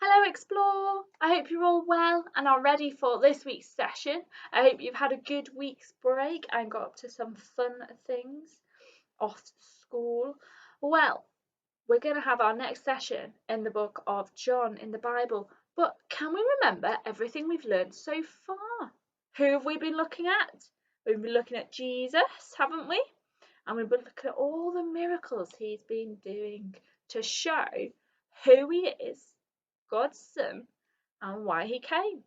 Hello Explore! I hope you're all well and are ready for this week's session. I hope you've had a good week's break and got up to some fun things off school. Well, we're going to have our next session in the book of John in the Bible, but can we remember everything we've learned so far? Who have we been looking at? We've been looking at Jesus, haven't we? And we've been looking at all the miracles he's been doing to show who he is, God's Son, and why he came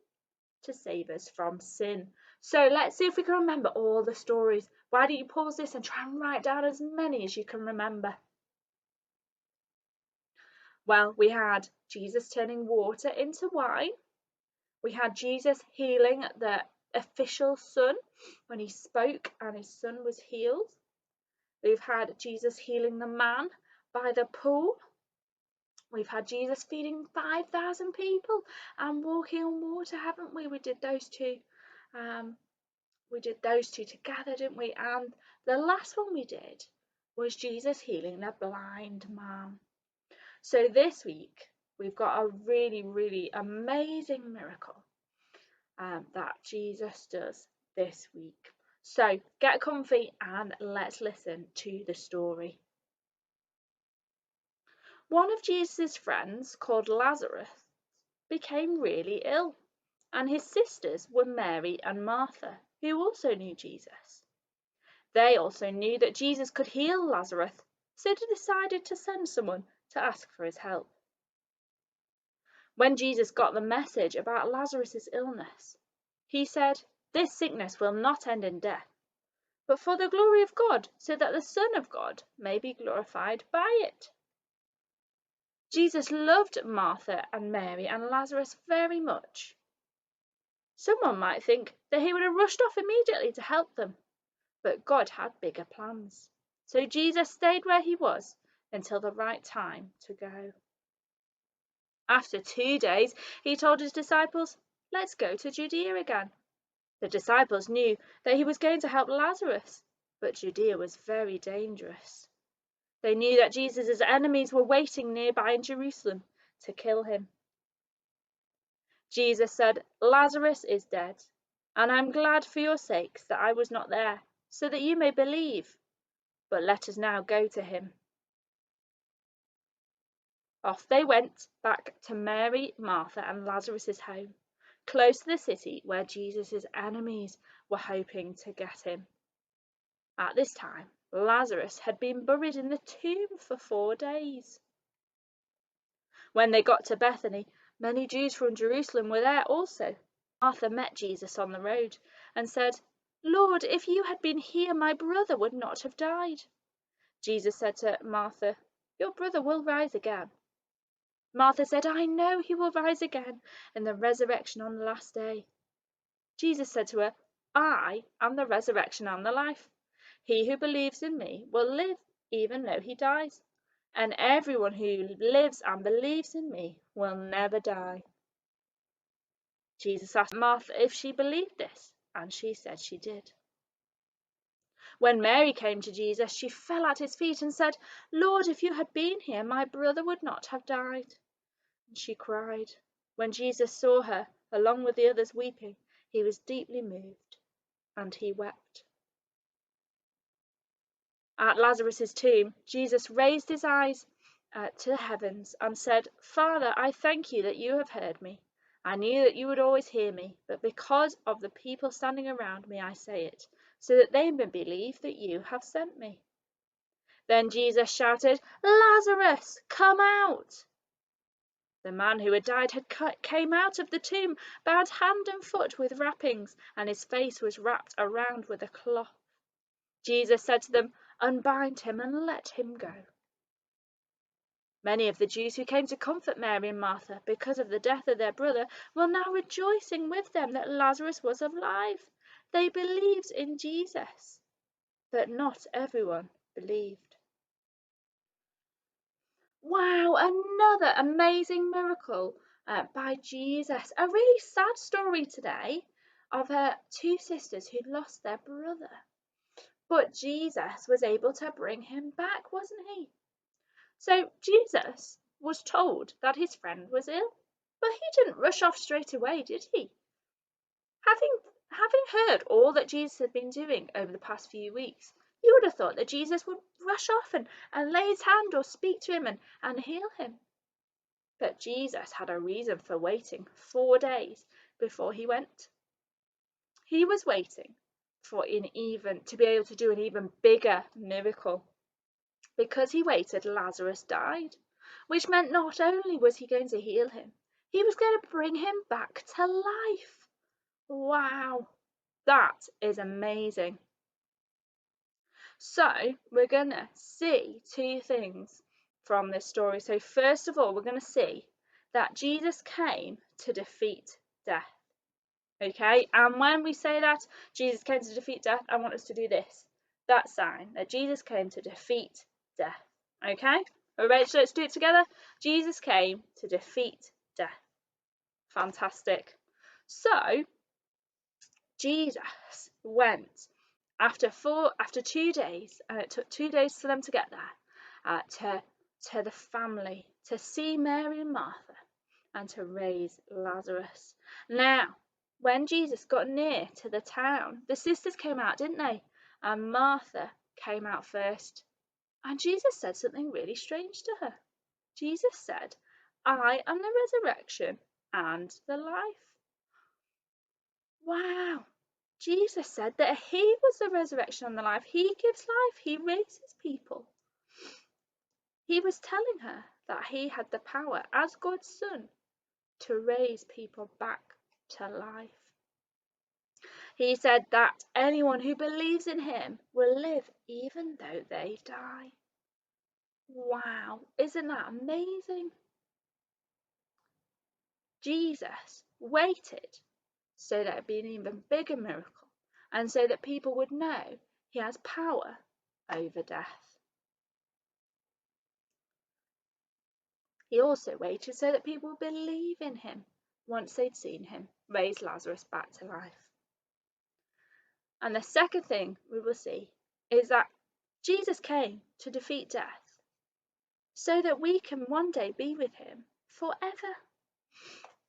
to save us from sin. So let's see if we can remember all the stories. Why don't you pause this and try and write down as many as you can remember? Well, we had Jesus turning water into wine. We had Jesus healing the official son when he spoke and his son was healed. We've had Jesus healing the man by the pool. We've had Jesus feeding 5,000 people and walking on water, haven't we? We did those two. We did those two together, didn't we? And the last one we did was Jesus healing the blind man. So this week we've got a really, really amazing miracle that Jesus does this week. So get comfy and let's listen to the story. One of Jesus' friends, called Lazarus, became really ill, and his sisters were Mary and Martha, who also knew Jesus. They also knew that Jesus could heal Lazarus, so they decided to send someone to ask for his help. When Jesus got the message about Lazarus' illness, he said, "This sickness will not end in death, but for the glory of God, so that the Son of God may be glorified by it." Jesus loved Martha and Mary and Lazarus very much. Someone might think that he would have rushed off immediately to help them, but God had bigger plans. So Jesus stayed where he was until the right time to go. After 2 days, he told his disciples, "Let's go to Judea again." The disciples knew that he was going to help Lazarus, but Judea was very dangerous. They knew that Jesus' enemies were waiting nearby in Jerusalem to kill him. Jesus said, "Lazarus is dead, and I'm glad for your sakes that I was not there, so that you may believe. But let us now go to him." Off they went back to Mary, Martha, and Lazarus' home, close to the city where Jesus' enemies were hoping to get him. At this time, Lazarus had been buried in the tomb for 4 days. When they got to Bethany, many Jews from Jerusalem were there also. Martha met Jesus on the road and said, "Lord, if you had been here, my brother would not have died." Jesus said to Martha, "Your brother will rise again." Martha said, "I know he will rise again in the resurrection on the last day." Jesus said to her, "I am the resurrection and the life. He who believes in me will live even though he dies, and everyone who lives and believes in me will never die." Jesus asked Martha if she believed this, and she said she did. When Mary came to Jesus, she fell at his feet and said, "Lord, if you had been here, my brother would not have died." And she cried. When Jesus saw her, along with the others weeping, he was deeply moved, and he wept. At Lazarus' tomb, Jesus raised his eyes to the heavens and said, "Father, I thank you that you have heard me. I knew that you would always hear me, but because of the people standing around me, I say it, so that they may believe that you have sent me." Then Jesus shouted, "Lazarus, come out!" The man who had died came out of the tomb, bound hand and foot with wrappings, and his face was wrapped around with a cloth. Jesus said to them, "Unbind him and let him go." Many of the Jews who came to comfort Mary and Martha because of the death of their brother were now rejoicing with them that Lazarus was alive. They believed in Jesus, but not everyone believed. Wow, another amazing miracle by Jesus. A really sad story today of two sisters who'd lost their brother. But Jesus was able to bring him back, wasn't he? So Jesus was told that his friend was ill. But he didn't rush off straight away, did he? Having heard all that Jesus had been doing over the past few weeks, you would have thought that Jesus would rush off and lay his hand or speak to him and heal him. But Jesus had a reason for waiting 4 days before he went. He was waiting for to be able to do an even bigger miracle. Because he waited, Lazarus died, which meant not only was he going to heal him, he was going to bring him back to life. Wow, that is amazing. So we're going to see 2 things from this story. So first of all, we're going to see that Jesus came to defeat death. Okay, and when we say that Jesus came to defeat death, I want us to do this. That sign that Jesus came to defeat death. Okay, are we ready? So let's do it together. Jesus came to defeat death. Fantastic. So Jesus went after 2 days, and it took 2 days for them to get there, to the family, to see Mary and Martha, and to raise Lazarus. Now, when Jesus got near to the town, the sisters came out, didn't they? And Martha came out first. And Jesus said something really strange to her. Jesus said, I am the resurrection and the life. Wow. Jesus said that he was the resurrection and the life. He gives life. He raises people. He was telling her that he had the power as God's son to raise people back to life. He said that anyone who believes in him will live even though they die. Wow, isn't that amazing? Jesus waited so that it'd be an even bigger miracle, and so that people would know he has power over death. He also waited so that people would believe in him once they'd seen him raise Lazarus back to life. And the second thing we will see is that Jesus came to defeat death so that we can one day be with him forever.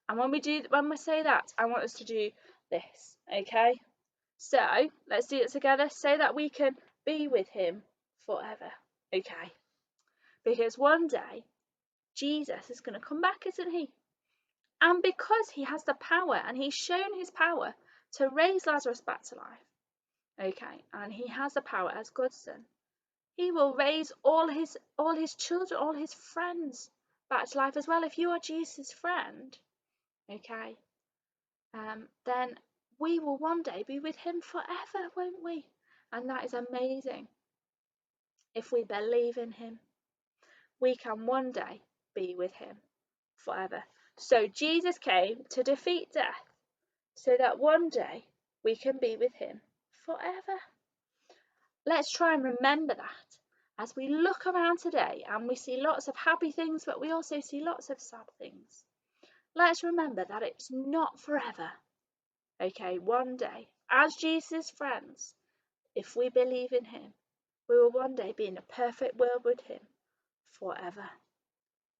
And when we say that, I want us to do this, okay? So let's do it together so that we can be with him forever, okay? Because one day Jesus is going to come back, isn't he? And because he has the power, and he's shown his power to raise Lazarus back to life, okay, and he has the power as God's son, he will raise all his children, all his friends back to life as well. If you are Jesus' friend, okay, then we will one day be with him forever, won't we? And that is amazing. If we believe in him, we can one day be with him forever. So Jesus came to defeat death so that one day we can be with him forever. Let's try and remember that as we look around today and we see lots of happy things, but we also see lots of sad things. Let's remember that it's not forever. Okay, one day, as Jesus' friends, if we believe in him, we will one day be in a perfect world with him forever.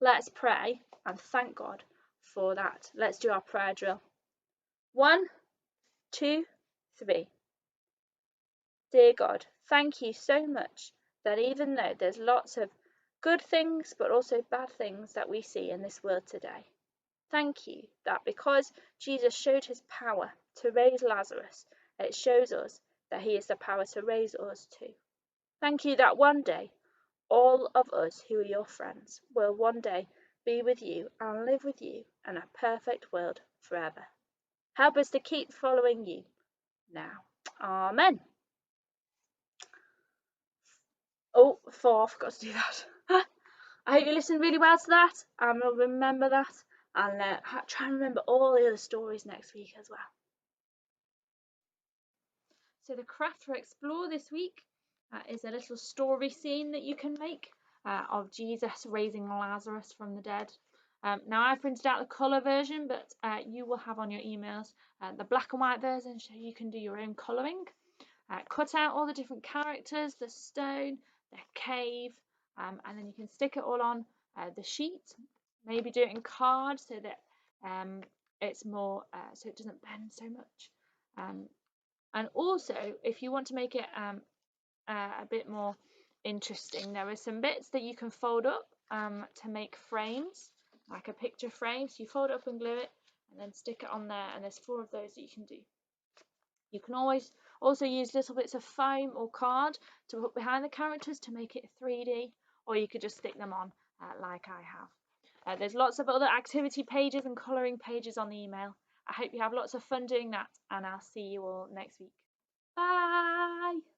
Let's pray and thank God for that. Let's do our prayer drill. 1, 2, 3. Dear God, thank you so much that even though there's lots of good things but also bad things that we see in this world today, thank you that because Jesus showed his power to raise Lazarus, it shows us that he has the power to raise us too. Thank you that one day all of us who are your friends will one day be with you and live with you in a perfect world forever. Help us to keep following you now. Amen. Oh, 4, I forgot to do that. I hope you listened really well to that and will remember that, and try and remember all the other stories next week as well. So the craft for Explore this week is a little story scene that you can make of Jesus raising Lazarus from the dead. Now I've printed out the colour version, but you will have on your emails the black and white version, so you can do your own colouring. Cut out all the different characters, the stone, the cave, and then you can stick it all on the sheet. Maybe do it in cards so that It's more so it doesn't bend so much. And also, if you want to make it a bit more interesting, there are some bits that you can fold up to make frames, like a picture frame. So you fold it up and glue it, and then stick it on there. And there's 4 of those that you can do. You can always also use little bits of foam or card to put behind the characters to make it 3D, or you could just stick them on like I have. There's lots of other activity pages and colouring pages on the email. I hope you have lots of fun doing that, and I'll see you all next week. Bye!